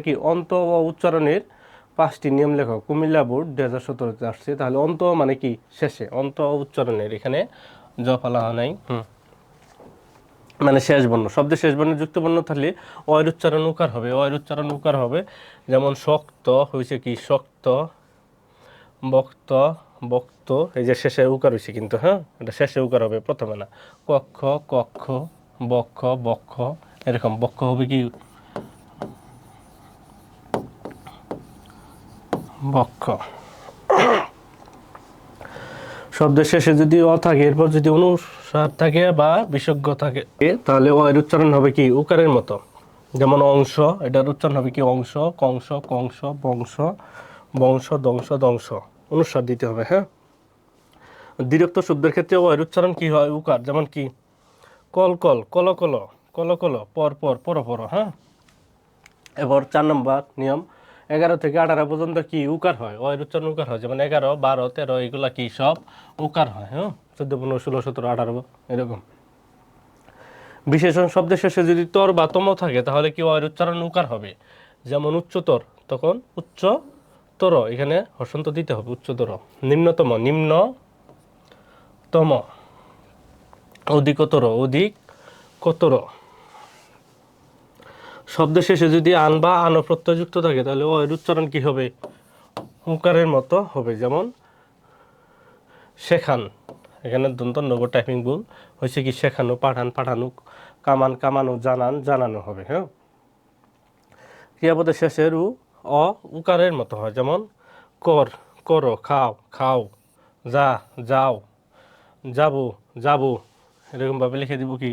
কি অন্ত ও উচ্চারণের 5টি নিয়ম লেখো। কুমিল্লা বোর্ড 2017-তে আসছে। তাহলে অন্ত মানে কি শেষে, অন্ত ও উচ্চারণের এখানে জ ফেলা হয় নাই, মানে শেষ বর্ণ, শব্দের শেষ বর্ণে যুক্ত বর্ণ থাকলে অয়ের উচ্চারণ উকার হবে, অয়ের উচ্চারণ উকার হবে। যেমন শক্ত হয়েছে কি শক্ত, বক্ত বক্ত, এই যে শেষে উকার হয়েছে কিন্তু, হ্যাঁ এটা শেষে উকার হবে, প্রথমে না। কক্ষ কক্ষ, বক্ষ বক্ষ, এরকম বক্ষ হবে কি বক্ষ। শব্দের শেষে যদি অ থাকে, এরপর যদি অনুস্বার থাকে বা বিসর্গ থাকে, তাহলে অ এর উচ্চারণ হবে কি উকারের মতো। যেমন অংশ, এটার উচ্চারণ হবে কি অংশ, কংস কংস, বংশ বংশ, দংশ দংশ, অনুস্বার দিতে হবে, হ্যাঁ। দ্বিরুক্ত শব্দের ক্ষেত্রে অ এর উচ্চারণ কি হয় উকার, যেমন কি call call, call call, call call, পর পর, পর পর, হ্যাঁ। এবার 4 নম্বর নিয়ম, 11 থেকে 18 পর্যন্ত কি উকার হয়, অ এর উচ্চারণ উকার হয়। যেমন 11, 12, 13 এগুলা কি সব উকার হয়, হ্যাঁ। 14, 15, 16, 17, 18 এরকম। বিশেষণ শব্দের শেষে যদি তর বা তম থাকে তাহলে কি অ এর উচ্চারণ উকার হবে। যেমন উচ্চতর, তখন উচ্চতর, এখানে হর্ষন্ত দিতে হবে, উচ্চতর। নিম্নতম, নিম্নতম। অধিকতর, অধিকতর। শব্দের শেষে যদি আন বা আন প্রত্যয় যুক্ত থাকে তাহলে অ এর উচ্চারণ কি হবে উকারের মতো হবে। যেমন শেখান, এখানে দন্ত নগর টাইপিং ভুল হয়েছে কি শেখানো, পাঠান পাঠানো, কামান কামানো, জানান জানানো হবে, হ্যাঁ। ক্রিয়াপদের শেষের অ উকারের মতো হয়। যেমন কর করো, খাও খাও, যা যাও, যাবো যাবো, এরকমভাবে লিখে দিব কি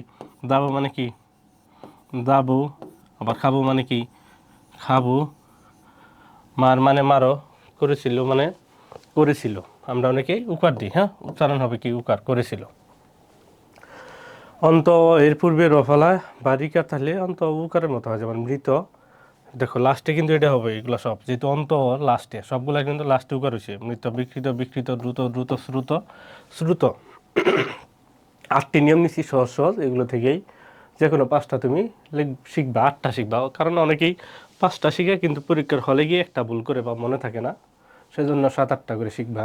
যাবো মানে কি যাবো, আবার খাবো মানে কি খাবো, মার মানে মারো, করেছিল মানে করেছিল, আমরা অনেকেই উকার দিই, হ্যাঁ। উচ্চারণ হবে কি উকার, করেছিল। অন্ত এর পূর্বে রফলা বা রিকার থাকলে অন্ত উকারের মতো হয়। যেমন মৃত, দেখো লাস্টে কিন্তু এটা হবে, এগুলো সব যেহেতু অন্ত লাস্টে, সবগুলা কিন্তু লাস্টে উকার হয়েছে। মৃত, বিকৃত, বিকৃত, দ্রুত, দ্রুত, শ্রুত, শ্রুত। 8টি নিয়ম নিচ্ছি সহজ সহজ, এগুলো থেকেই যে কোনো 5টা তুমি শিখবা, 8টা শিখবা। কারণ অনেকেই 5টা শিখে কিন্তু পরীক্ষার হলে গিয়ে একটা ভুল করে বা মনে থাকে না, সেজন্য 7-8টা করে শিখবা।